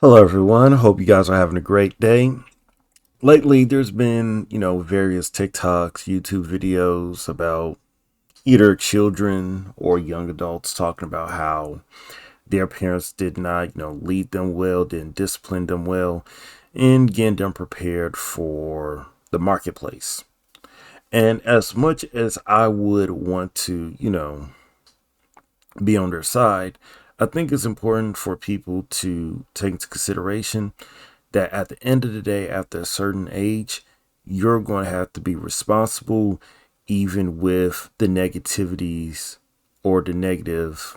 Hello, everyone. Hope you guys are having a great day. Lately, there's been, various TikToks, YouTube videos about either children or young adults talking about how their parents did not, lead them well, didn't discipline them well, and getting them prepared for the marketplace. And as much as I would want to, be on their side, I think it's important for people to take into consideration that at the end of the day, after a certain age, you're going to have to be responsible, even with the negativities or the negative,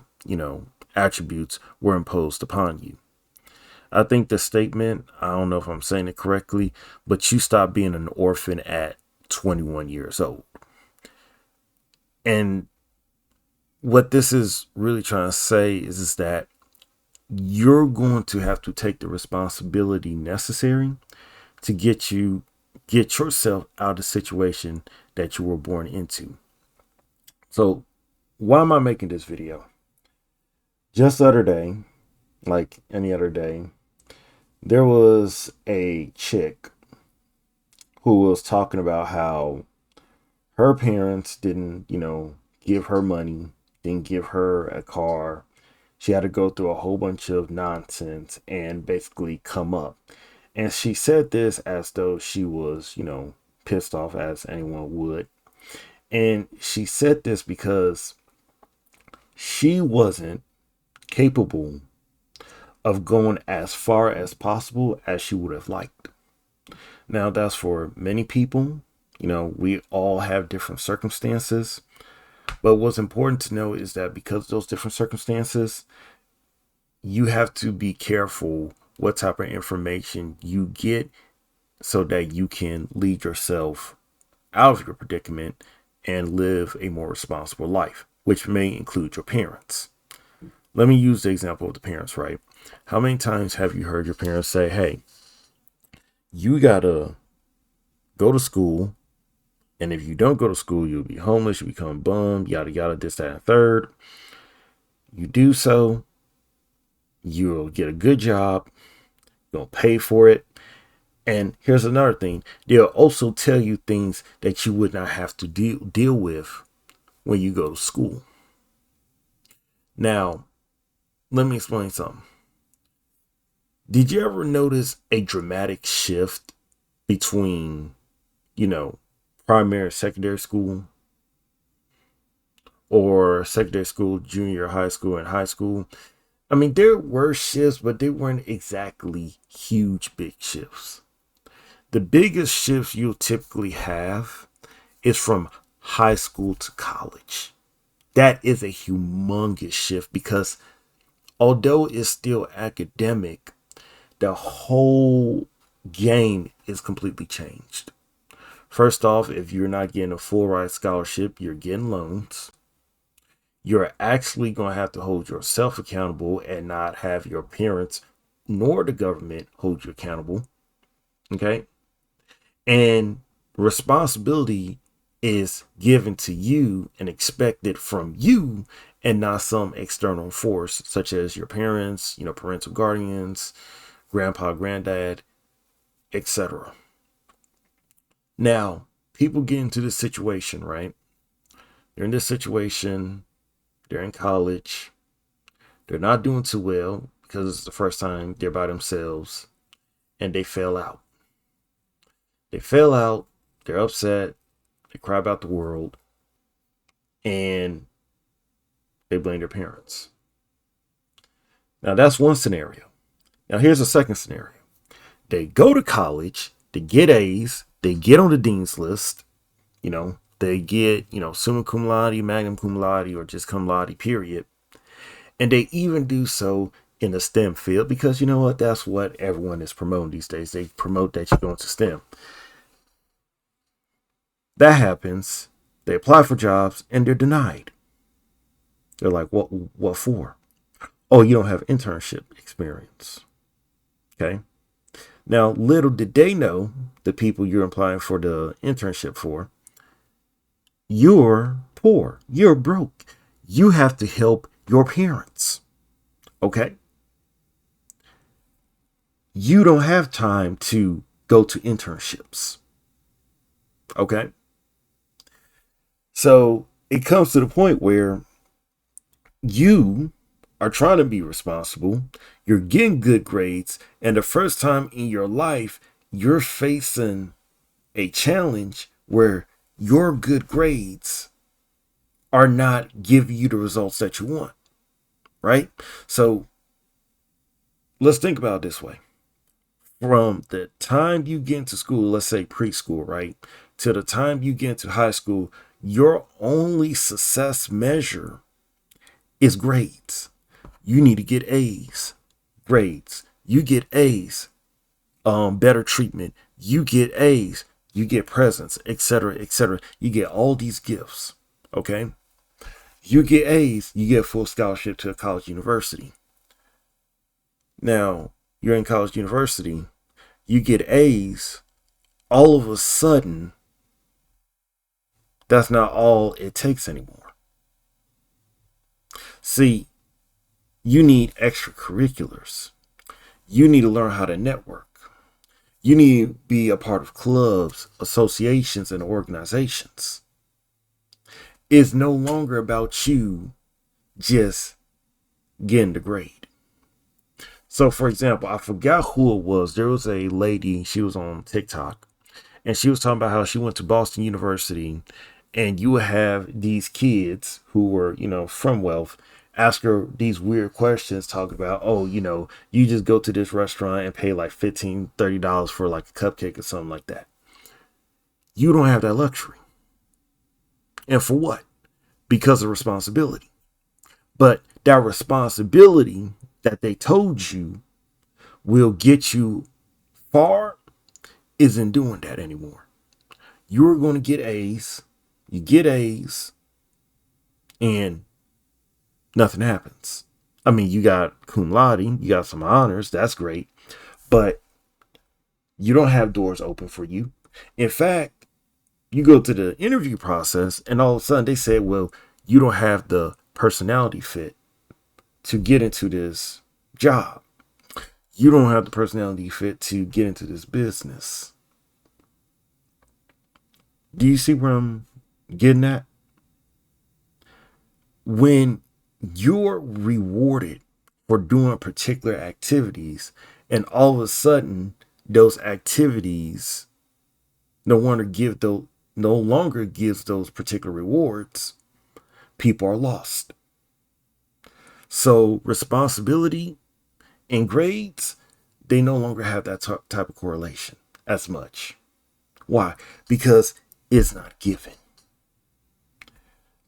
attributes were imposed upon you. I think the statement, I don't know if I'm saying it correctly, but you stop being an orphan at 21 years old. And what this is really trying to say is that you're going to have to take the responsibility necessary to get yourself out of the situation that you were born into. So why am I making this video? Just the other day, like any other day, there was a chick who was talking about how her parents didn't, give her money, didn't give her a car. She had to go through a whole bunch of nonsense and basically come up. And she said this as though she was, pissed off as anyone would. And she said this because she wasn't capable of going as far as possible as she would have liked. Now, that's for many people. We all have different circumstances. But what's important to know is that because of those different circumstances, you have to be careful what type of information you get so that you can lead yourself out of your predicament and live a more responsible life, which may include your parents. Let me use the example of the parents, right? How many times have you heard your parents say, hey, you gotta go to school, and if you don't go to school, you'll be homeless, you become bummed, yada yada, this, that, and third. You do so, you'll get a good job, you'll pay for it. And here's another thing. They'll also tell you things that you would not have to deal with when you go to school. Now, let me explain something. Did you ever notice a dramatic shift between, you know, primary, secondary school, or secondary school, junior high school, and high school? I mean, there were shifts, but they weren't exactly huge, big shifts. The biggest shifts you'll typically have is from high school to college. That is a humongous shift because although it's still academic, the whole game is completely changed. First off, if you're not getting a full ride scholarship, you're getting loans. You're actually going to have to hold yourself accountable and not have your parents nor the government hold you accountable. Okay. And responsibility is given to you and expected from you and not some external force such as your parents, parental guardians, grandpa, granddad, etc. Now, people get into this situation, right? They're in this situation, they're in college, they're not doing too well because it's the first time they're by themselves and they fail out. They fail out, they're upset, they cry about the world, and they blame their parents. Now, that's one scenario. Now, here's a second scenario. They go to college, they get A's, they get on the dean's list, they get, summa cum laude, magna cum laude, or just cum laude, period. And they even do so in the STEM field because you know what? That's what everyone is promoting these days. They promote that you go into STEM. That happens. They apply for jobs and they're denied. They're like, what for? Oh, you don't have internship experience. Okay. Now, little did they know, the people you're applying for the internship for, you're poor, you're broke. You have to help your parents. Okay. you don't have time to go to internships. Okay. So it comes to the point where you are trying to be responsible, you're getting good grades, and the first time in your life, you're facing a challenge where your good grades are not giving you the results that you want, right? So let's think about it this way. From the time you get into school, let's say preschool, right, to the time you get into high school, your only success measure is grades. You need to get A's, grades. You get A's, better treatment. You get A's, you get presents, etc., etc. You get all these gifts. Okay, you get A's, you get a full scholarship to a college university. Now you're in college university, you get A's. All of a sudden, that's not all it takes anymore. See, you need extracurriculars. You need to learn how to network. You need to be a part of clubs, associations, and organizations. It's no longer about you just getting the grade. So, for example, I forgot who it was. There was a lady, she was on TikTok, and she was talking about how she went to Boston University, and you would have these kids who were, from wealth, ask her these weird questions, talk about, oh, you just go to this restaurant and pay like $15, $30 for like a cupcake or something like that. You don't have that luxury. And for what? Because of responsibility. But that responsibility that they told you will get you far isn't doing that anymore. You're going to get A's. You get A's, and nothing happens. I mean, you got cum laude, you got some honors, that's great, but you don't have doors open for you. In fact, you go to the interview process, and all of a sudden they say, well, you don't have the personality fit to get into this job. You don't have the personality fit to get into this business. Do you see where I'm getting at? When you're rewarded for doing particular activities, and all of a sudden those activities no longer gives those particular rewards, people are lost. So responsibility and grades, they no longer have that type of correlation as much. Why? Because it's not given.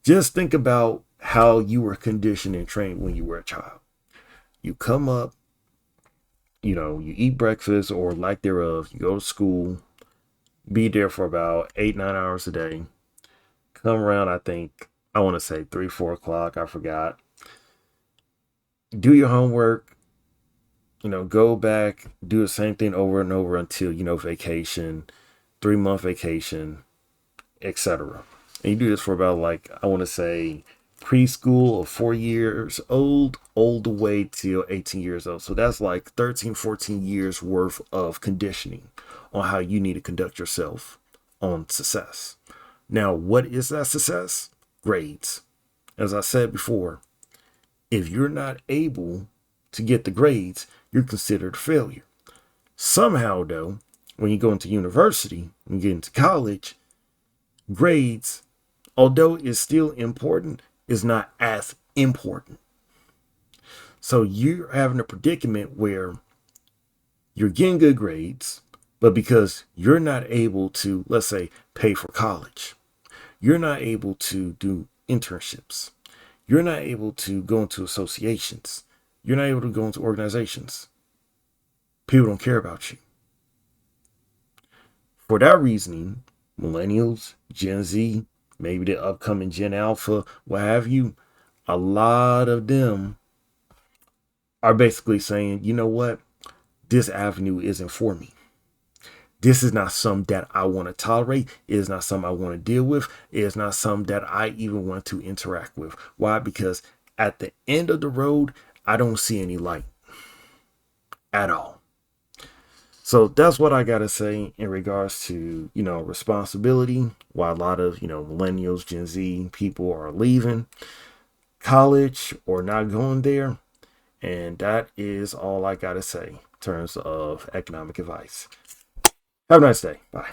Just think about how you were conditioned and trained when you were a child. You come up, you eat breakfast or lack thereof, you go to school, be there for about 8, 9 hours a day. Come around, I want to say 3, 4 o'clock, I forgot. Do your homework, go back, do the same thing over and over until, vacation, 3 month vacation, etc. And you do this for about I want to say preschool of 4 years old, all the way till 18 years old. So that's like 13, 14 years worth of conditioning on how you need to conduct yourself on success. Now, what is that success? Grades. As I said before, if you're not able to get the grades, you're considered a failure. Somehow, though, when you go into university, when you get into college, grades, although it's still important, is not as important. So you're having a predicament where you're getting good grades, but because you're not able to, let's say, pay for college, you're not able to do internships, you're not able to go into associations, you're not able to go into organizations. People don't care about you. For that reasoning, millennials, Gen Z, maybe the upcoming Gen Alpha, what have you, a lot of them are basically saying, you know what? This avenue isn't for me. This is not something that I want to tolerate. It is not something I want to deal with. It is not something that I even want to interact with. Why? Because at the end of the road, I don't see any light at all. So that's what I got to say in regards to, responsibility, why a lot of, millennials, Gen Z people are leaving college or not going there. And that is all I got to say in terms of economic advice. Have a nice day. Bye.